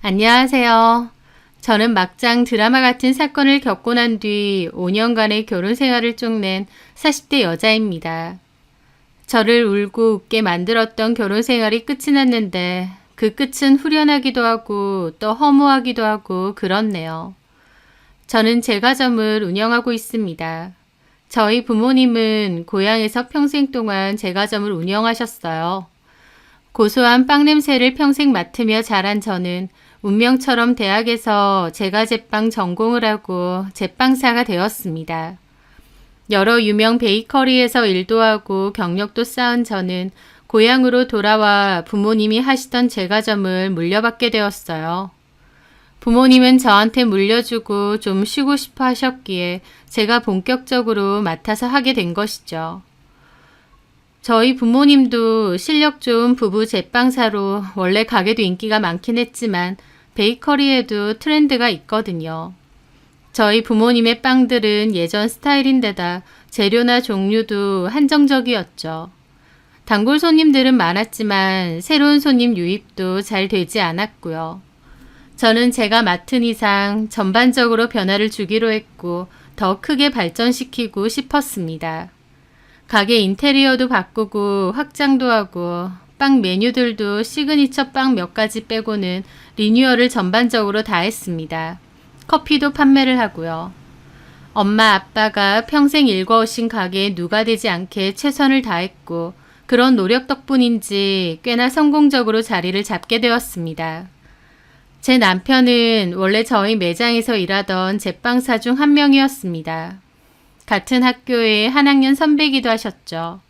안녕하세요. 저는 막장 드라마 같은 사건을 겪고 난 뒤 5년간의 결혼 생활을 쪽낸 40대 여자입니다. 저를 울고 웃게 만들었던 결혼 생활이 끝이 났는데 그 끝은 후련하기도 하고 또 허무하기도 하고 그렇네요. 저는 제과점을 운영하고 있습니다. 저희 부모님은 고향에서 평생 동안 제과점을 운영하셨어요. 고소한 빵 냄새를 평생 맡으며 자란 저는 운명처럼 대학에서 제과제빵 전공을 하고 제빵사가 되었습니다. 여러 유명 베이커리에서 일도 하고 경력도 쌓은 저는 고향으로 돌아와 부모님이 하시던 제과점을 물려받게 되었어요. 부모님은 저한테 물려주고 좀 쉬고 싶어 하셨기에 제가 본격적으로 맡아서 하게 된 것이죠. 저희 부모님도 실력 좋은 부부 제빵사로 원래 가게도 인기가 많긴 했지만 베이커리에도 트렌드가 있거든요. 저희 부모님의 빵들은 예전 스타일인데다 재료나 종류도 한정적이었죠. 단골 손님들은 많았지만 새로운 손님 유입도 잘 되지 않았고요. 저는 제가 맡은 이상 전반적으로 변화를 주기로 했고 더 크게 발전시키고 싶었습니다. 가게 인테리어도 바꾸고 확장도 하고 빵 메뉴들도 시그니처 빵 몇 가지 빼고는 리뉴얼을 전반적으로 다 했습니다. 커피도 판매를 하고요. 엄마 아빠가 평생 일궈오신 가게에 누가 되지 않게 최선을 다했고 그런 노력 덕분인지 꽤나 성공적으로 자리를 잡게 되었습니다. 제 남편은 원래 저희 매장에서 일하던 제빵사 중 한 명이었습니다. 같은 학교의 한 학년 선배이기도 하셨죠.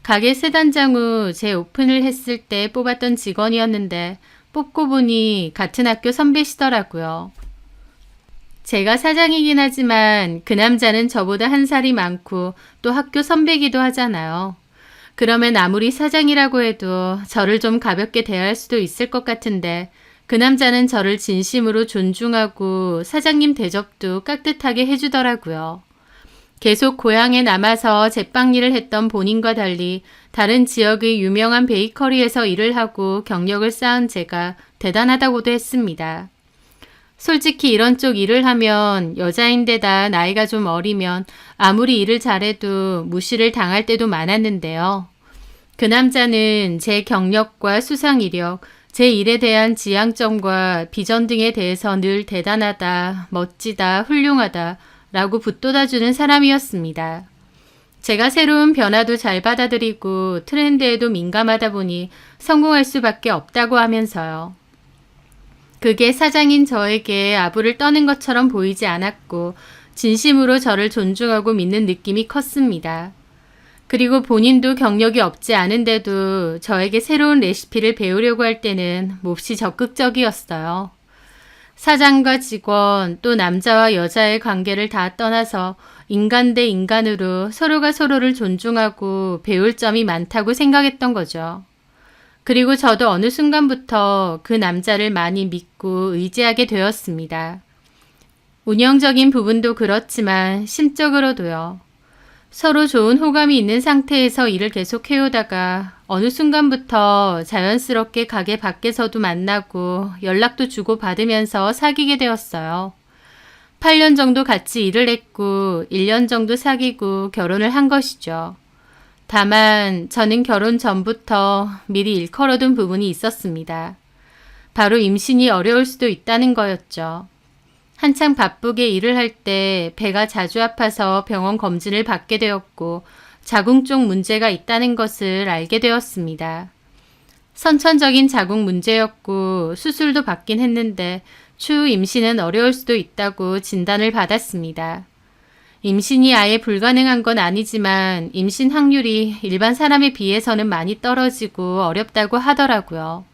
가게 세 단장 후 제 오픈을 했을 때 뽑았던 직원이었는데 뽑고 보니 같은 학교 선배시더라고요. 제가 사장이긴 하지만 그 남자는 저보다 한 살이 많고 또 학교 선배이기도 하잖아요. 그러면 아무리 사장이라고 해도 저를 좀 가볍게 대할 수도 있을 것 같은데 그 남자는 저를 진심으로 존중하고 사장님 대접도 깍듯하게 해주더라고요. 계속 고향에 남아서 제빵 일을 했던 본인과 달리 다른 지역의 유명한 베이커리에서 일을 하고 경력을 쌓은 제가 대단하다고도 했습니다. 솔직히 이런 쪽 일을 하면 여자인데다 나이가 좀 어리면 아무리 일을 잘해도 무시를 당할 때도 많았는데요. 그 남자는 제 경력과 수상 이력, 제 일에 대한 지향점과 비전 등에 대해서 늘 대단하다, 멋지다, 훌륭하다 라고 붙돋아주는 사람이었습니다. 제가 새로운 변화도 잘 받아들이고 트렌드에도 민감하다 보니 성공할 수밖에 없다고 하면서요. 그게 사장인 저에게 아부를 떠는 것처럼 보이지 않았고 진심으로 저를 존중하고 믿는 느낌이 컸습니다. 그리고 본인도 경력이 없지 않은데도 저에게 새로운 레시피를 배우려고 할 때는 몹시 적극적이었어요. 사장과 직원 또 남자와 여자의 관계를 다 떠나서 인간 대 인간으로 서로가 서로를 존중하고 배울 점이 많다고 생각했던 거죠. 그리고 저도 어느 순간부터 그 남자를 많이 믿고 의지하게 되었습니다. 운영적인 부분도 그렇지만 심적으로도요. 서로 좋은 호감이 있는 상태에서 일을 계속 해오다가 어느 순간부터 자연스럽게 가게 밖에서도 만나고 연락도 주고받으면서 사귀게 되었어요. 8년 정도 같이 일을 했고 1년 정도 사귀고 결혼을 한 것이죠. 다만 저는 결혼 전부터 미리 일컬어둔 부분이 있었습니다. 바로 임신이 어려울 수도 있다는 거였죠. 한창 바쁘게 일을 할 때 배가 자주 아파서 병원 검진을 받게 되었고 자궁 쪽 문제가 있다는 것을 알게 되었습니다. 선천적인 자궁 문제였고 수술도 받긴 했는데 추후 임신은 어려울 수도 있다고 진단을 받았습니다. 임신이 아예 불가능한 건 아니지만 임신 확률이 일반 사람에 비해서는 많이 떨어지고 어렵다고 하더라고요.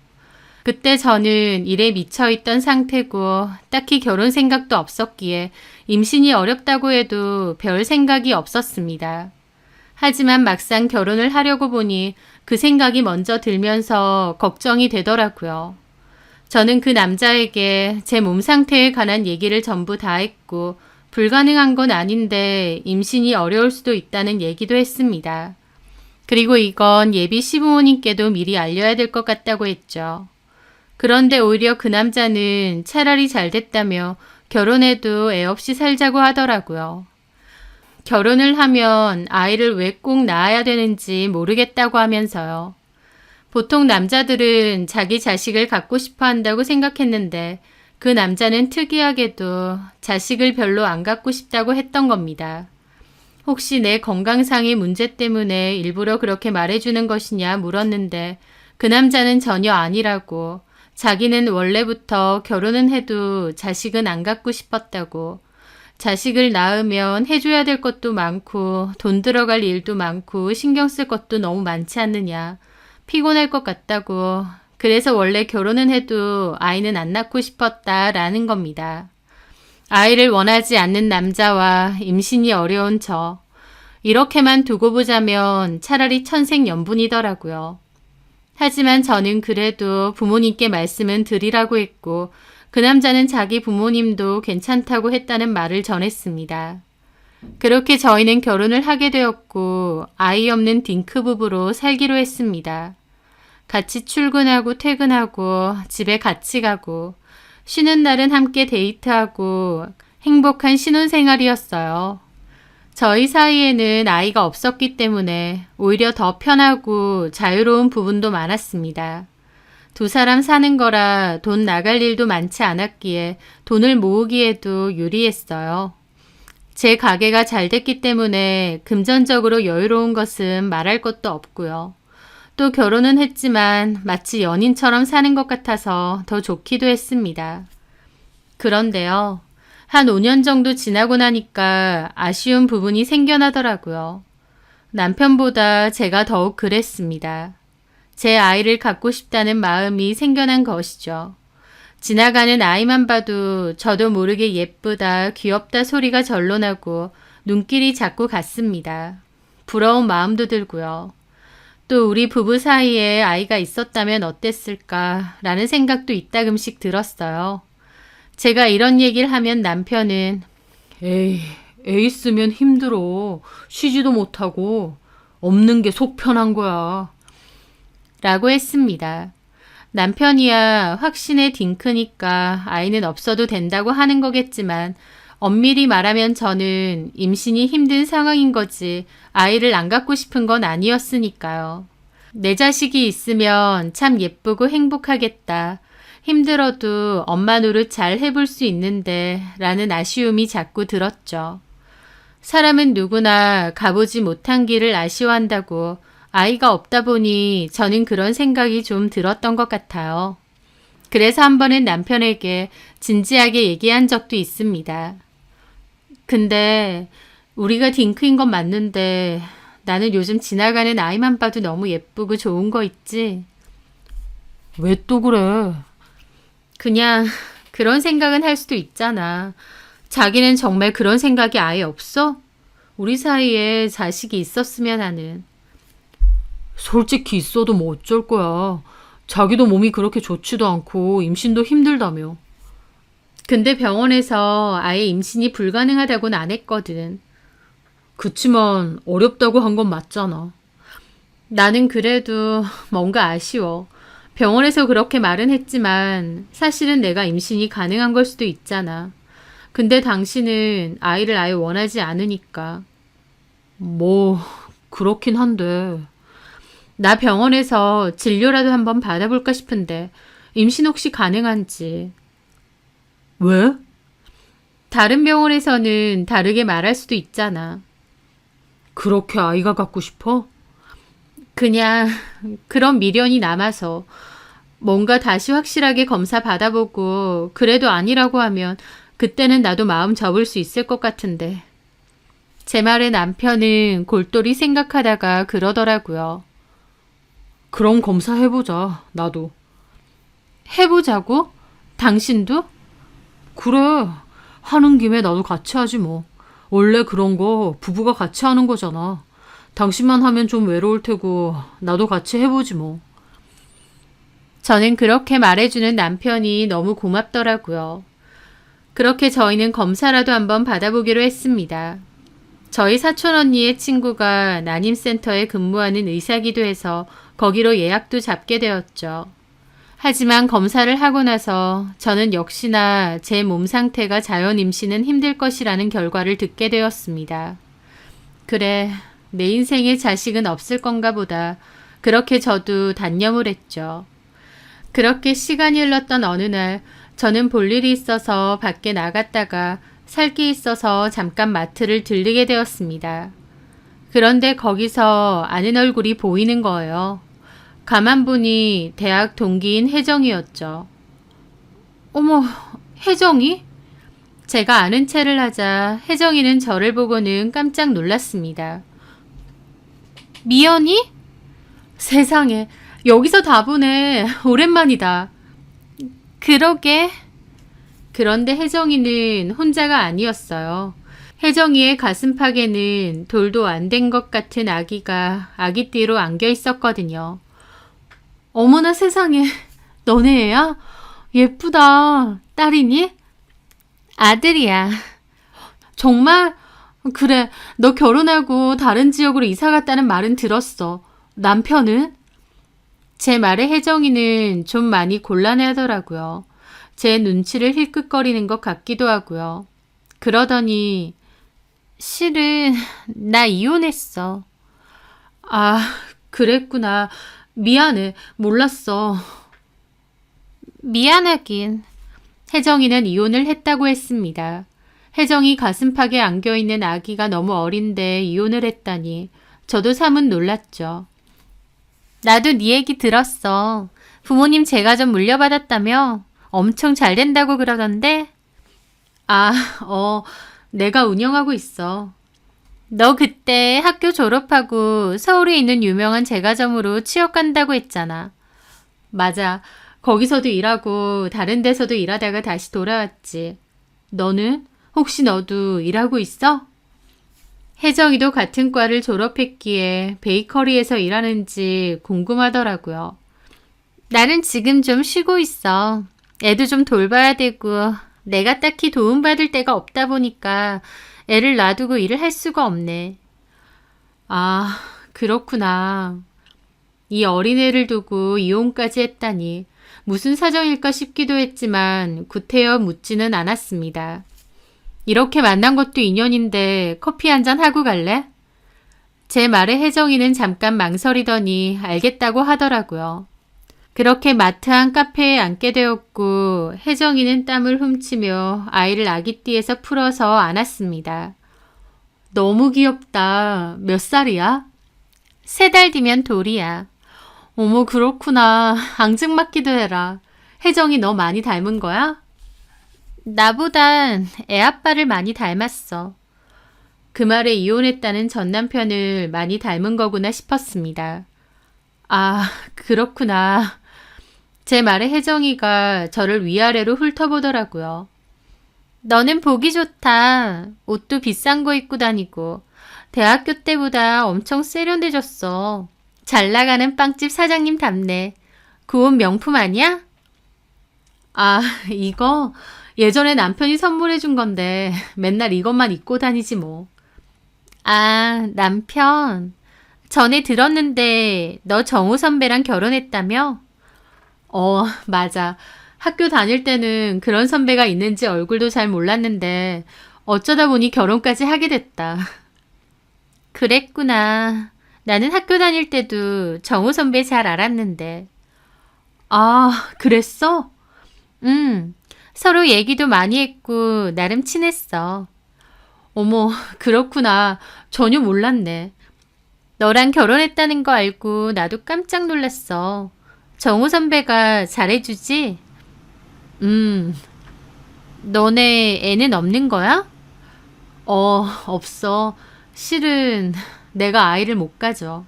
그때 저는 일에 미쳐있던 상태고 딱히 결혼 생각도 없었기에 임신이 어렵다고 해도 별 생각이 없었습니다. 하지만 막상 결혼을 하려고 보니 그 생각이 먼저 들면서 걱정이 되더라고요. 저는 그 남자에게 제 몸 상태에 관한 얘기를 전부 다 했고 불가능한 건 아닌데 임신이 어려울 수도 있다는 얘기도 했습니다. 그리고 이건 예비 시부모님께도 미리 알려야 될 것 같다고 했죠. 그런데 오히려 그 남자는 차라리 잘 됐다며 결혼해도 애 없이 살자고 하더라고요. 결혼을 하면 아이를 왜 꼭 낳아야 되는지 모르겠다고 하면서요. 보통 남자들은 자기 자식을 갖고 싶어 한다고 생각했는데 그 남자는 특이하게도 자식을 별로 안 갖고 싶다고 했던 겁니다. 혹시 내 건강상의 문제 때문에 일부러 그렇게 말해주는 것이냐 물었는데 그 남자는 전혀 아니라고, 자기는 원래부터 결혼은 해도 자식은 안 갖고 싶었다고, 자식을 낳으면 해줘야 될 것도 많고 돈 들어갈 일도 많고 신경 쓸 것도 너무 많지 않느냐, 피곤할 것 같다고, 그래서 원래 결혼은 해도 아이는 안 낳고 싶었다라는 겁니다. 아이를 원하지 않는 남자와 임신이 어려운 저, 이렇게만 두고 보자면 차라리 천생연분이더라고요. 하지만 저는 그래도 부모님께 말씀은 드리라고 했고 그 남자는 자기 부모님도 괜찮다고 했다는 말을 전했습니다. 그렇게 저희는 결혼을 하게 되었고 아이 없는 딩크 부부로 살기로 했습니다. 같이 출근하고 퇴근하고 집에 같이 가고 쉬는 날은 함께 데이트하고 행복한 신혼생활이었어요. 저희 사이에는 아이가 없었기 때문에 오히려 더 편하고 자유로운 부분도 많았습니다. 두 사람 사는 거라 돈 나갈 일도 많지 않았기에 돈을 모으기에도 유리했어요. 제 가게가 잘 됐기 때문에 금전적으로 여유로운 것은 말할 것도 없고요. 또 결혼은 했지만 마치 연인처럼 사는 것 같아서 더 좋기도 했습니다. 그런데요, 한 5년 정도 지나고 나니까 아쉬운 부분이 생겨나더라고요. 남편보다 제가 더욱 그랬습니다. 제 아이를 갖고 싶다는 마음이 생겨난 것이죠. 지나가는 아이만 봐도 저도 모르게 예쁘다, 귀엽다 소리가 절로 나고 눈길이 자꾸 갔습니다. 부러운 마음도 들고요. 또 우리 부부 사이에 아이가 있었다면 어땠을까라는 생각도 이따금씩 들었어요. 제가 이런 얘기를 하면 남편은 에이, 애 있으면 힘들어. 쉬지도 못하고 없는 게 속 편한 거야. 라고 했습니다. 남편이야 확신의 딩크니까 아이는 없어도 된다고 하는 거겠지만 엄밀히 말하면 저는 임신이 힘든 상황인 거지 아이를 안 갖고 싶은 건 아니었으니까요. 내 자식이 있으면 참 예쁘고 행복하겠다. 힘들어도 엄마 노릇 잘 해볼 수 있는데 라는 아쉬움이 자꾸 들었죠. 사람은 누구나 가보지 못한 길을 아쉬워한다고 아이가 없다 보니 저는 그런 생각이 좀 들었던 것 같아요. 그래서 한 번은 남편에게 진지하게 얘기한 적도 있습니다. 근데 우리가 딩크인 건 맞는데 나는 요즘 지나가는 아이만 봐도 너무 예쁘고 좋은 거 있지? 왜 또 그래? 그냥 그런 생각은 할 수도 있잖아. 자기는 정말 그런 생각이 아예 없어? 우리 사이에 자식이 있었으면 하는. 솔직히 있어도 뭐 어쩔 거야. 자기도 몸이 그렇게 좋지도 않고 임신도 힘들다며. 근데 병원에서 아예 임신이 불가능하다고는 안 했거든. 그치만 어렵다고 한 건 맞잖아. 나는 그래도 뭔가 아쉬워. 병원에서 그렇게 말은 했지만 사실은 내가 임신이 가능한 걸 수도 있잖아. 근데 당신은 아이를 아예 원하지 않으니까. 뭐 그렇긴 한데. 나 병원에서 진료라도 한번 받아볼까 싶은데 임신 혹시 가능한지. 왜? 다른 병원에서는 다르게 말할 수도 있잖아. 그렇게 아이가 갖고 싶어? 그냥 그런 미련이 남아서. 뭔가 다시 확실하게 검사 받아보고 그래도 아니라고 하면 그때는 나도 마음 접을 수 있을 것 같은데. 제 말에 남편은 골똘히 생각하다가 그러더라고요. 그럼 검사해보자, 나도. 해보자고? 당신도? 그래, 하는 김에 나도 같이 하지 뭐. 원래 그런 거 부부가 같이 하는 거잖아. 당신만 하면 좀 외로울 테고 나도 같이 해보지 뭐. 저는 그렇게 말해주는 남편이 너무 고맙더라고요. 그렇게 저희는 검사라도 한번 받아보기로 했습니다. 저희 사촌 언니의 친구가 난임센터에 근무하는 의사기도 해서 거기로 예약도 잡게 되었죠. 하지만 검사를 하고 나서 저는 역시나 제 몸 상태가 자연 임신은 힘들 것이라는 결과를 듣게 되었습니다. 그래, 내 인생에 자식은 없을 건가 보다. 그렇게 저도 단념을 했죠. 그렇게 시간이 흘렀던 어느 날 저는 볼 일이 있어서 밖에 나갔다가 살 게 있어서 잠깐 마트를 들르게 되었습니다. 그런데 거기서 아는 얼굴이 보이는 거예요. 가만 보니 대학 동기인 혜정이었죠. 어머, 혜정이? 제가 아는 체를 하자 혜정이는 저를 보고는 깜짝 놀랐습니다. 미연이? 세상에, 여기서 다 보네. 오랜만이다. 그러게. 그런데 혜정이는 혼자가 아니었어요. 혜정이의 가슴팍에는 돌도 안 된 것 같은 아기가 아기띠로 안겨 있었거든요. 어머나 세상에, 너네 애야? 예쁘다. 딸이니? 아들이야. 정말? 그래, 너 결혼하고 다른 지역으로 이사 갔다는 말은 들었어. 남편은? 제 말에 혜정이는 좀 많이 곤란해하더라고요. 제 눈치를 힐끗거리는 것 같기도 하고요. 그러더니 실은 나 이혼했어. 아, 그랬구나. 미안해. 몰랐어. 미안하긴. 혜정이는 이혼을 했다고 했습니다. 혜정이 가슴팍에 안겨있는 아기가 너무 어린데 이혼을 했다니 저도 사뭇 놀랐죠. 나도 네 얘기 들었어. 부모님 제가좀 물려받았다며? 엄청 잘 된다고 그러던데? 아, 내가 운영하고 있어. 너 그때 학교 졸업하고 서울에 있는 유명한 제과점으로 취업 간다고 했잖아. 맞아. 거기서도 일하고 다른 데서도 일하다가 다시 돌아왔지. 너는? 혹시 너도 일하고 있어? 혜정이도 같은 과를 졸업했기에 베이커리에서 일하는지 궁금하더라고요. 나는 지금 좀 쉬고 있어. 애도 좀 돌봐야 되고 내가 딱히 도움받을 데가 없다 보니까 애를 놔두고 일을 할 수가 없네. 아, 그렇구나. 이 어린애를 두고 이혼까지 했다니 무슨 사정일까 싶기도 했지만 구태여 묻지는 않았습니다. 이렇게 만난 것도 인연인데 커피 한잔 하고 갈래? 제 말에 혜정이는 잠깐 망설이더니 알겠다고 하더라고요. 그렇게 마트 한 카페에 앉게 되었고 혜정이는 땀을 훔치며 아이를 아기띠에서 풀어서 안았습니다. 너무 귀엽다. 몇 살이야? 3달 뒤면 돌이야. 어머 그렇구나. 앙증맞기도 해라. 혜정이 너 많이 닮은 거야? 나보단 애 아빠를 많이 닮았어. 그 말에 이혼했다는 전 남편을 많이 닮은 거구나 싶었습니다. 아, 그렇구나. 제 말에 혜정이가 저를 위아래로 훑어보더라고요. 너는 보기 좋다. 옷도 비싼 거 입고 다니고 대학교 때보다 엄청 세련돼졌어. 잘 나가는 빵집 사장님 답네. 그 옷 명품 아니야? 아, 이거 예전에 남편이 선물해 준 건데 맨날 이것만 입고 다니지 뭐. 아, 남편. 전에 들었는데 너 정우 선배랑 결혼했다며? 맞아. 학교 다닐 때는 그런 선배가 있는지 얼굴도 잘 몰랐는데 어쩌다 보니 결혼까지 하게 됐다. 그랬구나. 나는 학교 다닐 때도 정우 선배 잘 알았는데. 아, 그랬어? 서로 얘기도 많이 했고 나름 친했어. 어머, 그렇구나. 전혀 몰랐네. 너랑 결혼했다는 거 알고 나도 깜짝 놀랐어. 정우 선배가 잘해주지? 너네 애는 없는 거야? 없어. 실은 내가 아이를 못 가져.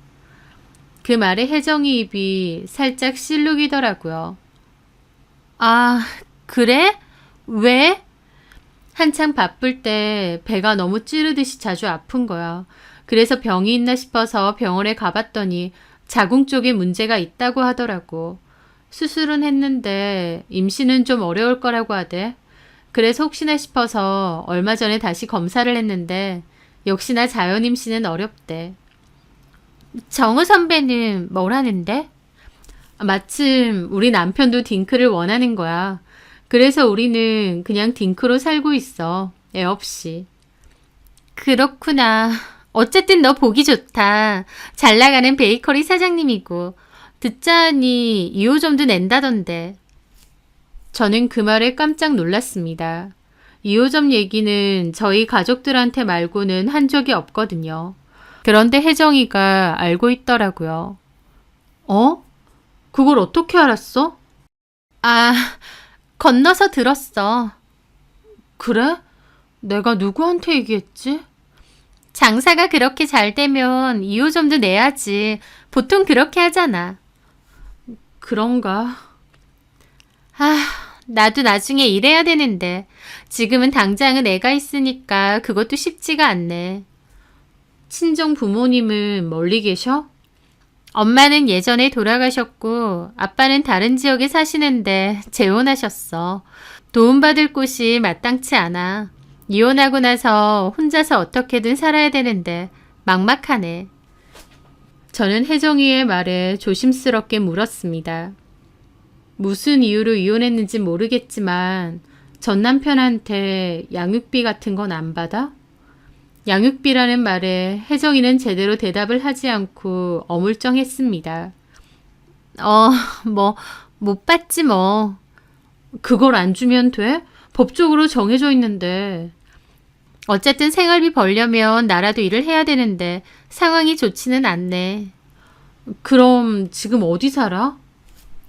그 말에 혜정이 입이 살짝 실룩이더라고요. 아, 그래? 왜? 한창 바쁠 때 배가 너무 찌르듯이 자주 아픈 거야. 그래서 병이 있나 싶어서 병원에 가봤더니 자궁 쪽에 문제가 있다고 하더라고. 수술은 했는데 임신은 좀 어려울 거라고 하대. 그래서 혹시나 싶어서 얼마 전에 다시 검사를 했는데 역시나 자연 임신은 어렵대. 정우 선배는 뭘 하는데? 마침 우리 남편도 딩크를 원하는 거야. 그래서 우리는 그냥 딩크로 살고 있어. 애 없이. 그렇구나. 어쨌든 너 보기 좋다. 잘 나가는 베이커리 사장님이고. 듣자 하니 2호점도 낸다던데. 저는 그 말에 깜짝 놀랐습니다. 2호점 얘기는 저희 가족들한테 말고는 한 적이 없거든요. 그런데 혜정이가 알고 있더라고요. 어? 그걸 어떻게 알았어? 아, 건너서 들었어. 그래? 내가 누구한테 얘기했지? 장사가 그렇게 잘 되면 2호점도 내야지. 보통 그렇게 하잖아. 그런가? 아, 나도 나중에 일해야 되는데 지금은 당장은 애가 있으니까 그것도 쉽지가 않네. 친정 부모님은 멀리 계셔? 엄마는 예전에 돌아가셨고 아빠는 다른 지역에 사시는데 재혼하셨어. 도움받을 곳이 마땅치 않아. 이혼하고 나서 혼자서 어떻게든 살아야 되는데 막막하네. 저는 혜정이의 말에 조심스럽게 물었습니다. 무슨 이유로 이혼했는지 모르겠지만 전 남편한테 양육비 같은 건 안 받아? 양육비라는 말에 혜정이는 제대로 대답을 하지 않고 어물쩡했습니다. 못 받지 뭐. 그걸 안 주면 돼? 법적으로 정해져 있는데. 어쨌든 생활비 벌려면 나라도 일을 해야 되는데 상황이 좋지는 않네. 그럼 지금 어디 살아?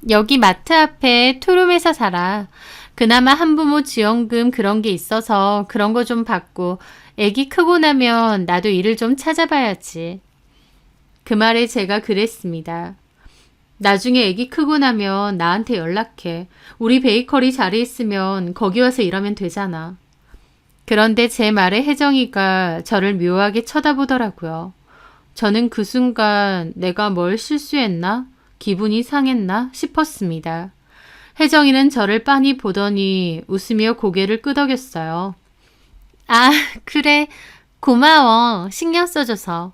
여기 마트 앞에 투룸에서 살아. 그나마 한부모 지원금 그런 게 있어서 그런 거 좀 받고 애기 크고 나면 나도 일을 좀 찾아봐야지. 그 말에 제가 그랬습니다. 나중에 애기 크고 나면 나한테 연락해. 우리 베이커리 자리 있으면 거기 와서 일하면 되잖아. 그런데 제 말에 혜정이가 저를 묘하게 쳐다보더라고요. 저는 그 순간 내가 뭘 실수했나? 기분이 상했나? 싶었습니다. 혜정이는 저를 빤히 보더니 웃으며 고개를 끄덕였어요. 아, 그래. 고마워. 신경 써줘서.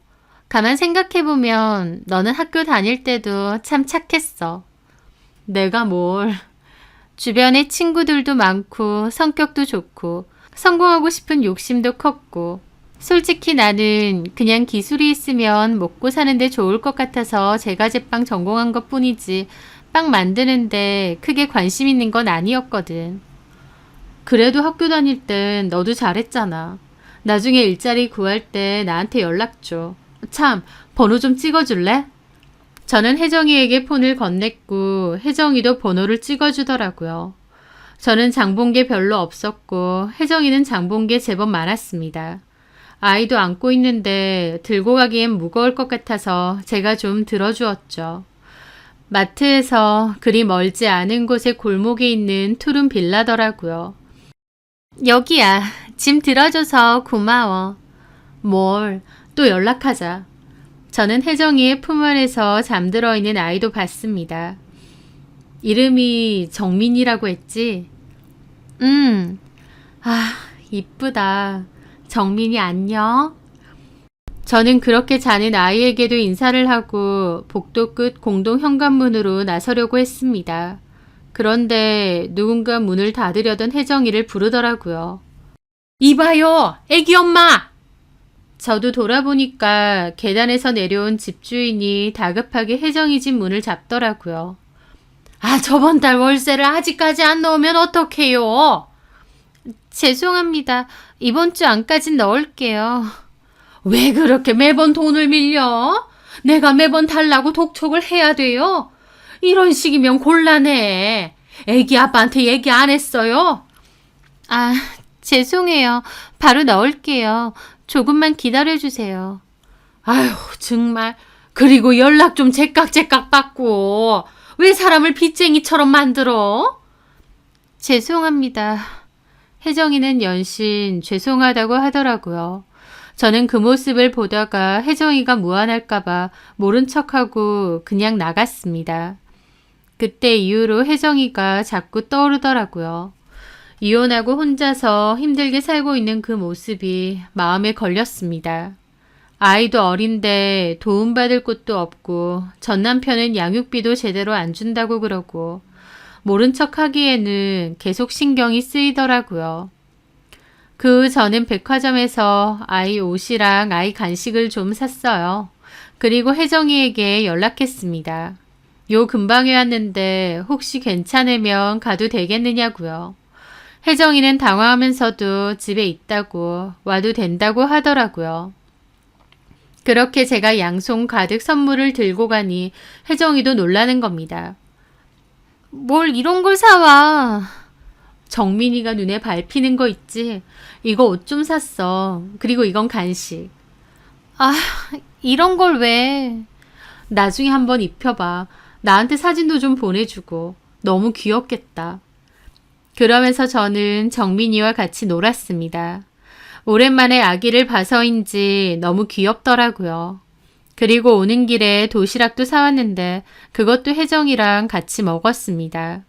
가만 생각해보면 너는 학교 다닐 때도 참 착했어. 내가 뭘. 주변에 친구들도 많고 성격도 좋고 성공하고 싶은 욕심도 컸고 솔직히 나는 그냥 기술이 있으면 먹고 사는데 좋을 것 같아서 제과제빵 전공한 것 뿐이지 빵 만드는데 크게 관심 있는 건 아니었거든. 그래도 학교 다닐 땐 너도 잘했잖아. 나중에 일자리 구할 때 나한테 연락 줘. 참, 번호 좀 찍어줄래? 저는 혜정이에게 폰을 건넸고 혜정이도 번호를 찍어주더라고요. 저는 장본 게 별로 없었고 혜정이는 장본 게 제법 많았습니다. 아이도 안고 있는데 들고 가기엔 무거울 것 같아서 제가 좀 들어주었죠. 마트에서 그리 멀지 않은 곳에 골목에 있는 투룸 빌라더라고요. 여기야. 짐 들어줘서 고마워. 뭘, 또 연락하자. 저는 혜정이의 품 안에서 잠들어 있는 아이도 봤습니다. 이름이 정민이라고 했지? 아, 이쁘다. 정민이 안녕. 저는 그렇게 자는 아이에게도 인사를 하고 복도 끝 공동 현관문으로 나서려고 했습니다. 그런데 누군가 문을 닫으려던 혜정이를 부르더라고요. 이봐요, 애기 엄마! 저도 돌아보니까 계단에서 내려온 집주인이 다급하게 혜정이 집 문을 잡더라고요. 아, 저번 달 월세를 아직까지 안 넣으면 어떡해요? 죄송합니다. 이번 주 안까진 넣을게요. 왜 그렇게 매번 돈을 밀려? 내가 매번 달라고 독촉을 해야 돼요? 이런 식이면 곤란해. 애기 아빠한테 얘기 안 했어요? 아, 죄송해요. 바로 넣을게요. 조금만 기다려주세요. 아휴, 정말. 그리고 연락 좀 제깍제깍 받고. 왜 사람을 빚쟁이처럼 만들어? 죄송합니다. 혜정이는 연신 죄송하다고 하더라고요. 저는 그 모습을 보다가 혜정이가 무안할까봐 모른 척하고 그냥 나갔습니다. 그때 이후로 혜정이가 자꾸 떠오르더라고요. 이혼하고 혼자서 힘들게 살고 있는 그 모습이 마음에 걸렸습니다. 아이도 어린데 도움받을 곳도 없고 전 남편은 양육비도 제대로 안 준다고 그러고 모른 척 하기에는 계속 신경이 쓰이더라고요. 그 후 저는 백화점에서 아이 옷이랑 아이 간식을 좀 샀어요. 그리고 혜정이에게 연락했습니다. 요 근방에 왔는데 혹시 괜찮으면 가도 되겠느냐고요. 혜정이는 당황하면서도 집에 있다고 와도 된다고 하더라고요. 그렇게 제가 양손 가득 선물을 들고 가니 혜정이도 놀라는 겁니다. 뭘 이런 걸 사와. 정민이가 눈에 밟히는 거 있지? 이거 옷 좀 샀어. 그리고 이건 간식. 아, 이런 걸 왜? 나중에 한번 입혀봐. 나한테 사진도 좀 보내주고. 너무 귀엽겠다. 그러면서 저는 정민이와 같이 놀았습니다. 오랜만에 아기를 봐서인지 너무 귀엽더라고요. 그리고 오는 길에 도시락도 사왔는데 그것도 혜정이랑 같이 먹었습니다.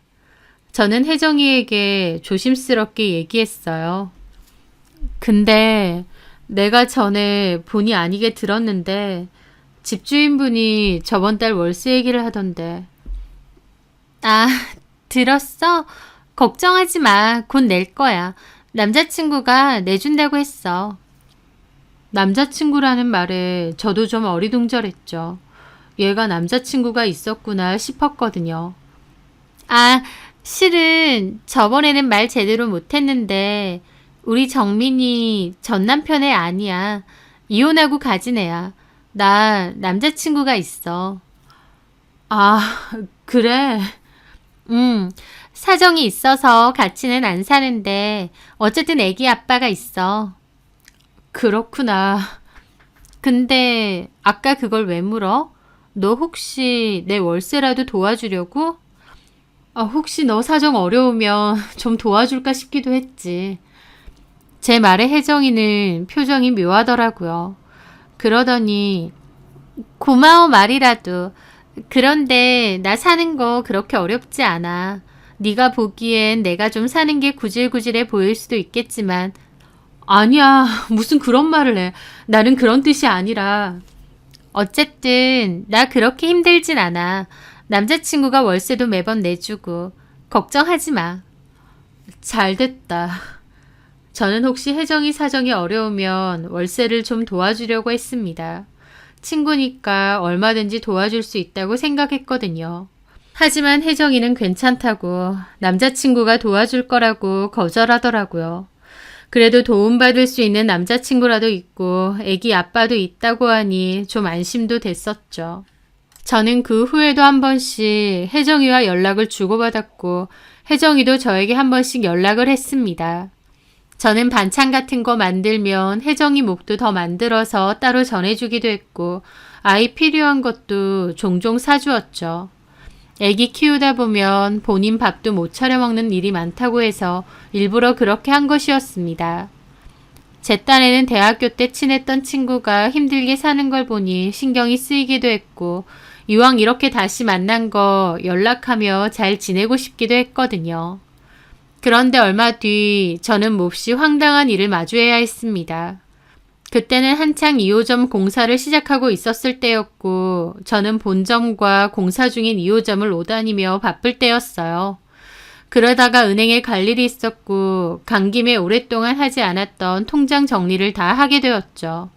저는 혜정이에게 조심스럽게 얘기했어요. 근데 내가 전에 본의 아니게 들었는데 집주인분이 저번 달 월세 얘기를 하던데. 아, 들었어? 걱정하지 마. 곧 낼 거야. 남자친구가 내준다고 했어. 남자친구라는 말에 저도 좀 어리둥절했죠. 얘가 남자친구가 있었구나 싶었거든요. 아, 실은 저번에는 말 제대로 못했는데 우리 정민이 전 남편애 아니야. 이혼하고 가진 애야. 나 남자친구가 있어. 아, 그래. 사정이 있어서 같이는 안 사는데 어쨌든 애기 아빠가 있어. 그렇구나. 근데 아까 그걸 왜 물어? 너 혹시 내 월세라도 도와주려고? 혹시 너 사정 어려우면 좀 도와줄까 싶기도 했지. 제 말에 혜정이는 표정이 묘하더라고요. 그러더니 고마워 말이라도. 그런데 나 사는 거 그렇게 어렵지 않아. 네가 보기엔 내가 좀 사는 게 구질구질해 보일 수도 있겠지만 아니야. 무슨 그런 말을 해. 나는 그런 뜻이 아니라. 어쨌든 나 그렇게 힘들진 않아. 남자친구가 월세도 매번 내주고 걱정하지 마. 잘됐다. 저는 혹시 혜정이 사정이 어려우면 월세를 좀 도와주려고 했습니다. 친구니까 얼마든지 도와줄 수 있다고 생각했거든요. 하지만 혜정이는 괜찮다고 남자친구가 도와줄 거라고 거절하더라고요. 그래도 도움받을 수 있는 남자친구라도 있고 애기 아빠도 있다고 하니 좀 안심도 됐었죠. 저는 그 후에도 한 번씩 혜정이와 연락을 주고받았고 혜정이도 저에게 한 번씩 연락을 했습니다. 저는 반찬 같은 거 만들면 혜정이 목도 더 만들어서 따로 전해주기도 했고 아이 필요한 것도 종종 사주었죠. 애기 키우다 보면 본인 밥도 못 차려 먹는 일이 많다고 해서 일부러 그렇게 한 것이었습니다. 제 딴에는 대학교 때 친했던 친구가 힘들게 사는 걸 보니 신경이 쓰이기도 했고 이왕 이렇게 다시 만난 거 연락하며 잘 지내고 싶기도 했거든요. 그런데 얼마 뒤 저는 몹시 황당한 일을 마주해야 했습니다. 그때는 한창 2호점 공사를 시작하고 있었을 때였고 저는 본점과 공사 중인 2호점을 오다니며 바쁠 때였어요. 그러다가 은행에 갈 일이 있었고 간 김에 오랫동안 하지 않았던 통장 정리를 다 하게 되었죠.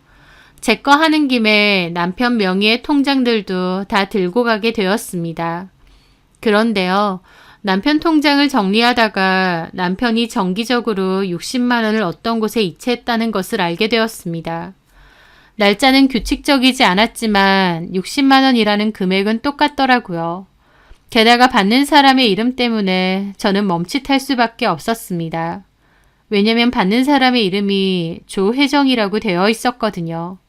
제 거 하는 김에 남편 명의의 통장들도 다 들고 가게 되었습니다. 그런데요. 남편 통장을 정리하다가 남편이 정기적으로 60만 원을 어떤 곳에 이체했다는 것을 알게 되었습니다. 날짜는 규칙적이지 않았지만 60만 원이라는 금액은 똑같더라고요. 게다가 받는 사람의 이름 때문에 저는 멈칫할 수밖에 없었습니다. 왜냐면 받는 사람의 이름이 조혜정이라고 되어 있었거든요.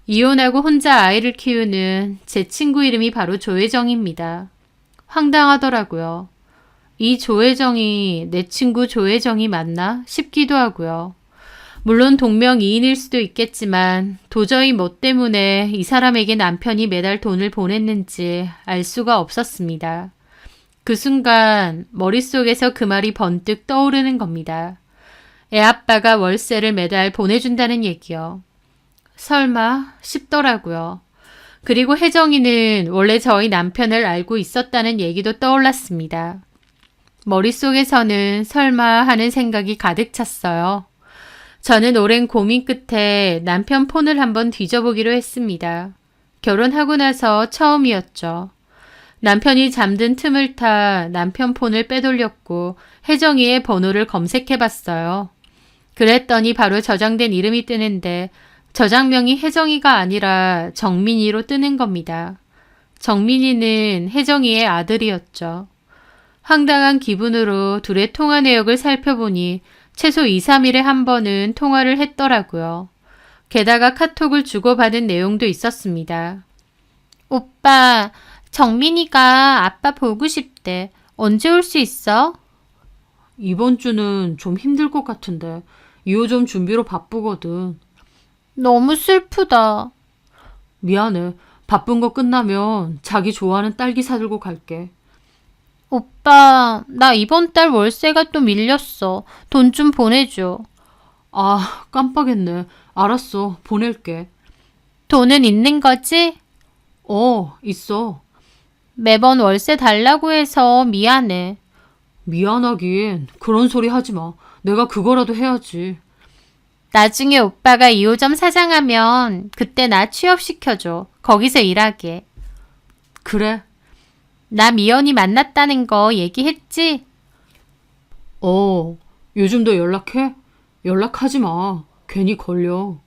이혼하고 혼자 아이를 키우는 제 친구 이름이 바로 조혜정입니다. 황당하더라고요. 이 조혜정이 내 친구 조혜정이 맞나 싶기도 하고요. 물론 동명이인일 수도 있겠지만 도저히 뭐 때문에 이 사람에게 남편이 매달 돈을 보냈는지 알 수가 없었습니다. 그 순간 머릿속에서 그 말이 번뜩 떠오르는 겁니다. 애 아빠가 월세를 매달 보내준다는 얘기요. 설마 싶더라고요. 그리고 혜정이는 원래 저희 남편을 알고 있었다는 얘기도 떠올랐습니다. 머릿속에서는 설마 하는 생각이 가득 찼어요. 저는 오랜 고민 끝에 남편 폰을 한번 뒤져보기로 했습니다. 결혼하고 나서 처음이었죠. 남편이 잠든 틈을 타 남편 폰을 빼돌렸고 혜정이의 번호를 검색해봤어요. 그랬더니 바로 저장된 이름이 뜨는데 저장명이 혜정이가 아니라 정민이로 뜨는 겁니다. 정민이는 혜정이의 아들이었죠. 황당한 기분으로 둘의 통화 내역을 살펴보니 최소 2, 3일에 한 번은 통화를 했더라고요. 게다가 카톡을 주고받은 내용도 있었습니다. 오빠, 정민이가 아빠 보고 싶대. 언제 올 수 있어? 이번 주는 좀 힘들 것 같은데 2호점 준비로 바쁘거든. 너무 슬프다. 미안해. 바쁜 거 끝나면 자기 좋아하는 딸기 사들고 갈게. 오빠, 나 이번 달 월세가 또 밀렸어. 돈 좀 보내줘. 아, 깜빡했네. 알았어. 보낼게. 돈은 있는 거지? 있어. 매번 월세 달라고 해서 미안해. 미안하긴. 그런 소리 하지 마. 내가 그거라도 해야지. 나중에 오빠가 2호점 사장하면 그때 나 취업시켜줘. 거기서 일하게. 그래. 나 미연이 만났다는 거 얘기했지? 요즘도 연락해? 연락하지 마. 괜히 걸려.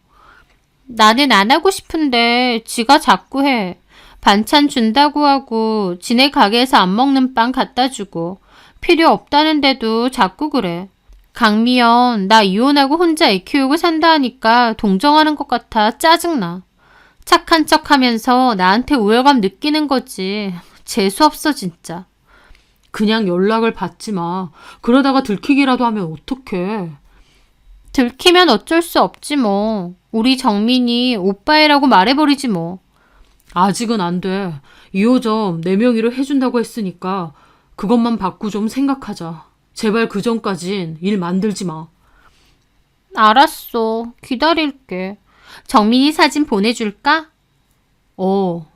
나는 안 하고 싶은데 지가 자꾸 해. 반찬 준다고 하고 지네 가게에서 안 먹는 빵 갖다 주고 필요 없다는데도 자꾸 그래. 강미연, 나 이혼하고 혼자 애 키우고 산다 하니까 동정하는 것 같아 짜증나. 착한 척 하면서 나한테 우월감 느끼는 거지. 재수없어 진짜. 그냥 연락을 받지 마. 그러다가 들키기라도 하면 어떡해. 들키면 어쩔 수 없지 뭐. 우리 정민이 오빠애라고 말해버리지 뭐. 아직은 안 돼. 2호점 내 명의로 해준다고 했으니까 그것만 받고 좀 생각하자. 제발 그 전까진 일 만들지 마. 알았어. 기다릴게. 정민이 사진 보내줄까?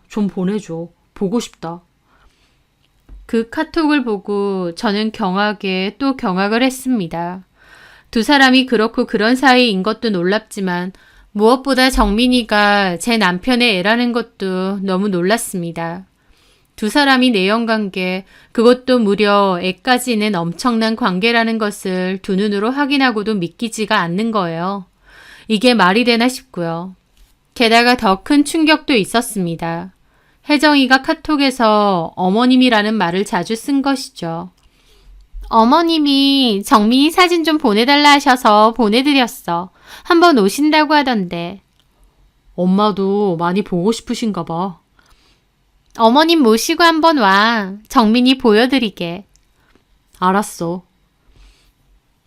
좀 보내줘. 보고 싶다. 그 카톡을 보고 저는 경악에 또 경악을 했습니다. 두 사람이 그렇고 그런 사이인 것도 놀랍지만 무엇보다 정민이가 제 남편의 애라는 것도 너무 놀랐습니다. 두 사람이 내연관계, 그것도 무려 애까지 있는 엄청난 관계라는 것을 두 눈으로 확인하고도 믿기지가 않는 거예요. 이게 말이 되나 싶고요. 게다가 더 큰 충격도 있었습니다. 혜정이가 카톡에서 어머님이라는 말을 자주 쓴 것이죠. 어머님이 정민이 사진 좀 보내달라 하셔서 보내드렸어. 한번 오신다고 하던데. 엄마도 많이 보고 싶으신가 봐. 어머님 모시고 한번 와. 정민이 보여드리게. 알았어.